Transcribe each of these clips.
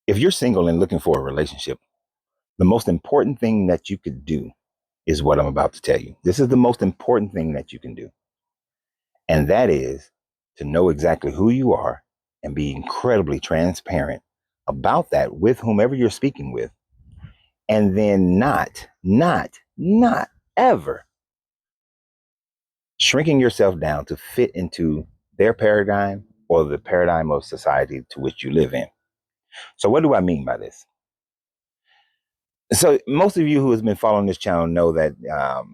If you're single and looking for a relationship, the most important thing that you could do is what I'm about to tell you. This is the most important thing that you can do. And that is to know exactly who you are and be incredibly transparent about that with whomever you're speaking with. And then not ever shrinking yourself down to fit into their paradigm or the paradigm of society to which you live in. So, what do I mean by this? So, most of you who has been following this channel know that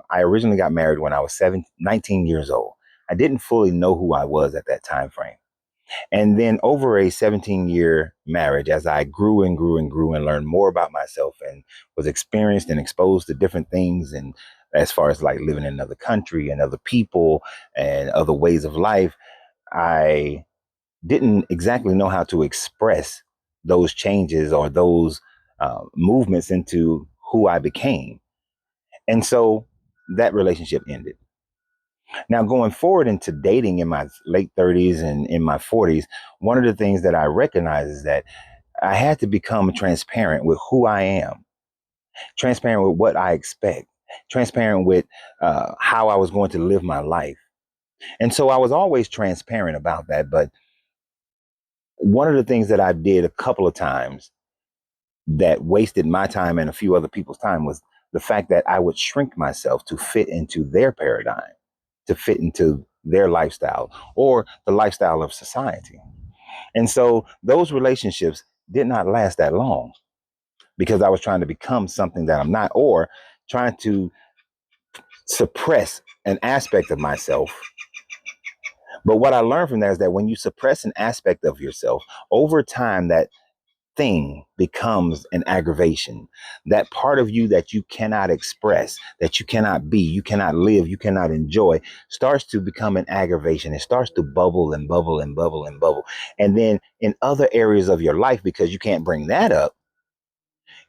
I originally got married when I was 19 years old. I didn't fully know who I was at that time frame. And then over a 17-year marriage, as I grew and grew and grew and learned more about myself and was experienced and exposed to different things, and as far as like living in another country and other people and other ways of life, I didn't exactly know how to express those changes or those movements into who I became. And so that relationship ended. Now, going forward into dating in my late 30s and in my 40s, one of the things that I recognize is that I had to become transparent with who I am, transparent with what I expect, transparent with how I was going to live my life. And so I was always transparent about that. But one of the things that I did a couple of times that wasted my time and a few other people's time was the fact that I would shrink myself to fit into their paradigm, to fit into their lifestyle or the lifestyle of society. And so those relationships did not last that long because I was trying to become something that I'm not, or trying to suppress an aspect of myself. But what I learned from that is that when you suppress an aspect of yourself over time, that thing becomes an aggravation. That part of you that you cannot express, that you cannot be, you cannot live, you cannot enjoy, starts to become an aggravation. It starts to bubble and bubble and bubble and bubble. And then in other areas of your life, because you can't bring that up,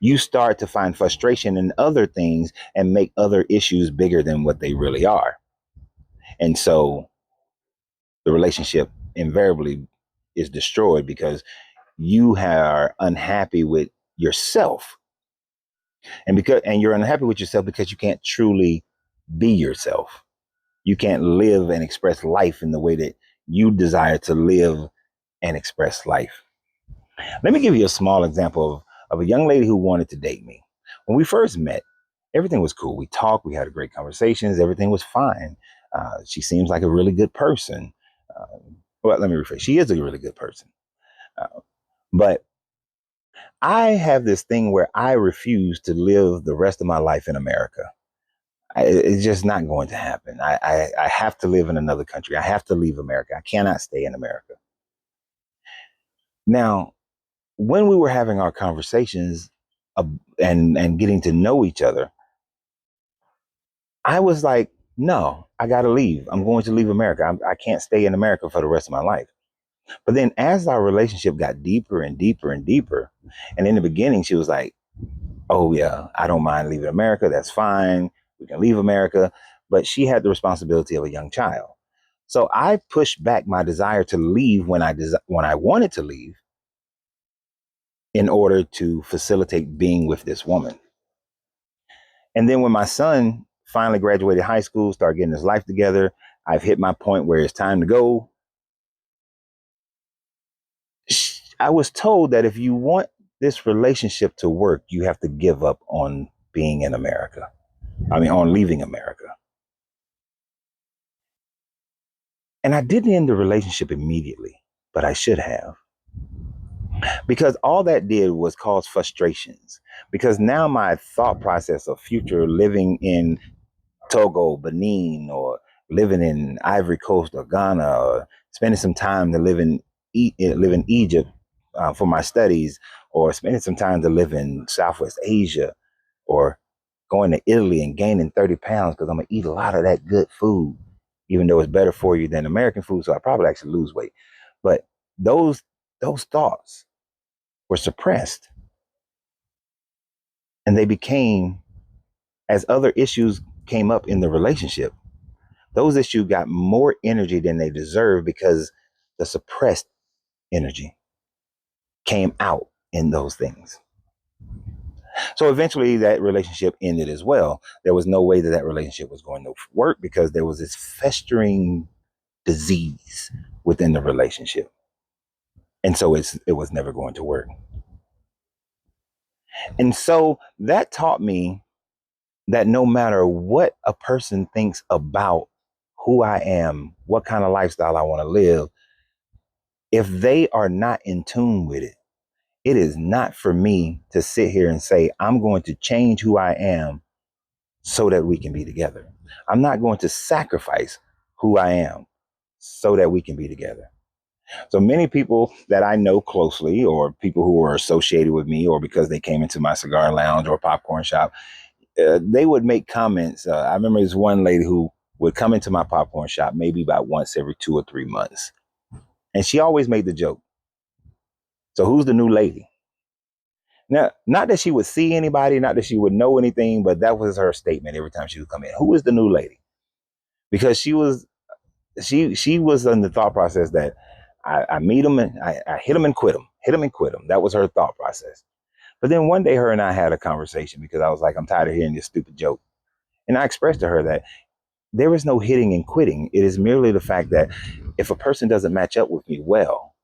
you start to find frustration in other things and make other issues bigger than what they really are. And so the relationship invariably is destroyed because you are unhappy with yourself, and you're unhappy with yourself because you can't truly be yourself. You can't live and express life in the way that you desire to live and express life. Let me give you a small example of a young lady who wanted to date me. When we first met, everything was cool. We talked, we had great conversations, everything was fine. She seems like a really good person. Uh, well, let me rephrase. She is a really good person. But I have this thing where I refuse to live the rest of my life in America. It's just not going to happen. I have to live in another country. I have to leave America. I cannot stay in America. Now, when we were having our conversations uh, and getting to know each other, I was like, no, I got to leave. I'm going to leave America. I can't stay in America for the rest of my life. But then as our relationship got deeper and deeper and deeper, and in the beginning, she was like, oh, yeah, I don't mind leaving America. That's fine. We can leave America. But she had the responsibility of a young child. So I pushed back my desire to leave when I wanted to leave in order to facilitate being with this woman. And then when my son finally graduated high school, started getting his life together, I've hit my point where it's time to go. I was told that if you want this relationship to work, you have to give up on being in America. I mean, on leaving America. And I didn't end the relationship immediately, but I should have. Because all that did was cause frustrations. Because now my thought process of future living in Togo, Benin, or living in Ivory Coast or Ghana, or spending some time to live in Egypt for my studies, or spending some time to live in Southwest Asia, or going to Italy and gaining 30 pounds because I'm gonna eat a lot of that good food, even though it's better for you than American food. So I probably actually lose weight. But those those thoughts were suppressed, and they became, as other issues came up in the relationship, those issues got more energy than they deserve because the suppressed energy came out. in those things. So eventually that relationship ended as well. There was no way that that relationship was going to work because there was this festering disease within the relationship. And so it was never going to work. And so that taught me that no matter what a person thinks about who I am, what kind of lifestyle I want to live, if they are not in tune with it, it is not for me to sit here and say, I'm going to change who I am so that we can be together. I'm not going to sacrifice who I am so that we can be together. So many people that I know closely, or people who are associated with me, or because they came into my cigar lounge or popcorn shop, they would make comments. I remember this one lady who would come into my popcorn shop maybe about once every 2 or 3 months. And she always made the joke. So who's the new lady? Now, not that she would see anybody, not that she would know anything, but that was her statement every time she would come in. Who is the new lady? Because she was in the thought process that I meet them and I hit them and quit them, hit them and quit them. That was her thought process. But then one day her and I had a conversation because I was like, I'm tired of hearing this stupid joke. And I expressed to her that there is no hitting and quitting. It is merely the fact that if a person doesn't match up with me well,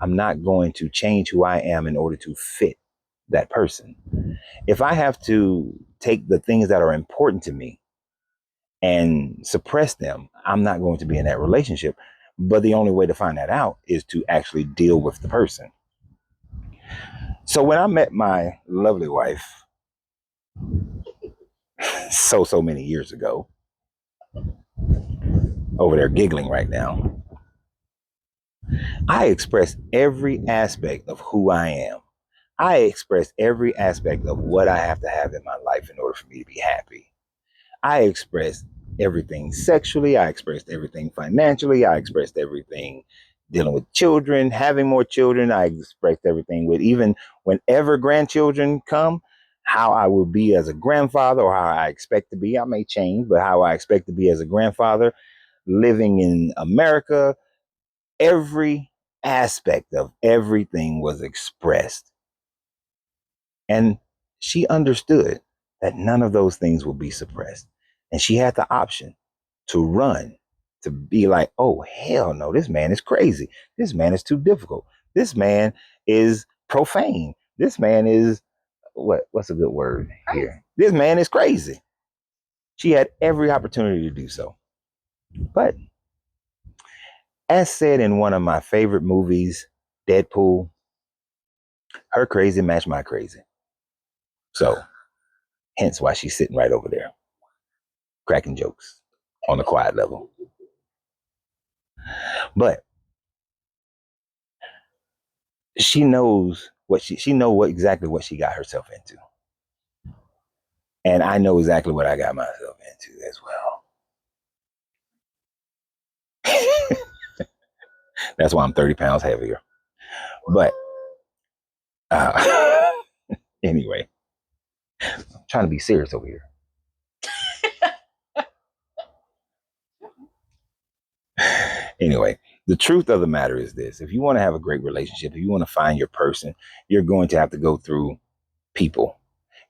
I'm not going to change who I am in order to fit that person. If I have to take the things that are important to me and suppress them, I'm not going to be in that relationship. But the only way to find that out is to actually deal with the person. So when I met my lovely wife so many years ago, over there giggling right now, I expressed every aspect of who I am. I expressed every aspect of what I have to have in my life in order for me to be happy. I expressed everything sexually. I expressed everything financially. I expressed everything dealing with children, having more children. I expressed everything with even whenever grandchildren come, how I will be as a grandfather or how I expect to be. I may change, but how I expect to be as a grandfather, living in America, every aspect of everything was expressed. And she understood that none of those things will be suppressed. And she had the option to run, to be like, oh, hell no, this man is crazy. This man is too difficult. This man is profane. This man is, what's a good word here? This man is crazy. She had every opportunity to do so. But as said in one of my favorite movies, Deadpool, her crazy matched my crazy. So hence why she's sitting right over there, cracking jokes on the quiet level. But she knows she know what exactly what she got herself into. And I know exactly what I got myself into as well. That's why I'm 30 pounds heavier. But uh, anyway, I'm trying to be serious over here. Anyway, the truth of the matter is this. If you want to have a great relationship, if you want to find your person, you're going to have to go through people.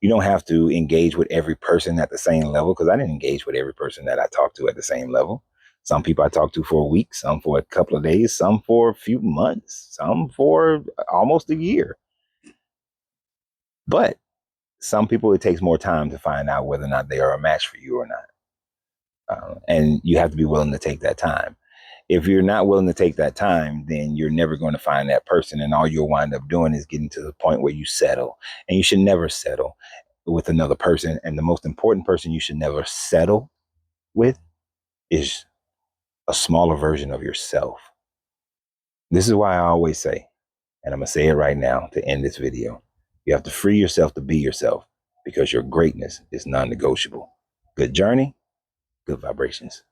You don't have to engage with every person at the same level, because I didn't engage with every person that I talked to at the same level. Some people I talked to for a week, some for a couple of days, some for a few months, some for almost a year. But some people, it takes more time to find out whether or not they are a match for you or not. And you have to be willing to take that time. If you're not willing to take that time, then you're never going to find that person. And all you'll wind up doing is getting to the point where you settle. And you should never settle with another person. And the most important person you should never settle with is a smaller version of yourself. This is why I always say, and I'm going to say it right now to end this video, you have to free yourself to be yourself, because your greatness is non-negotiable. Good journey, good vibrations.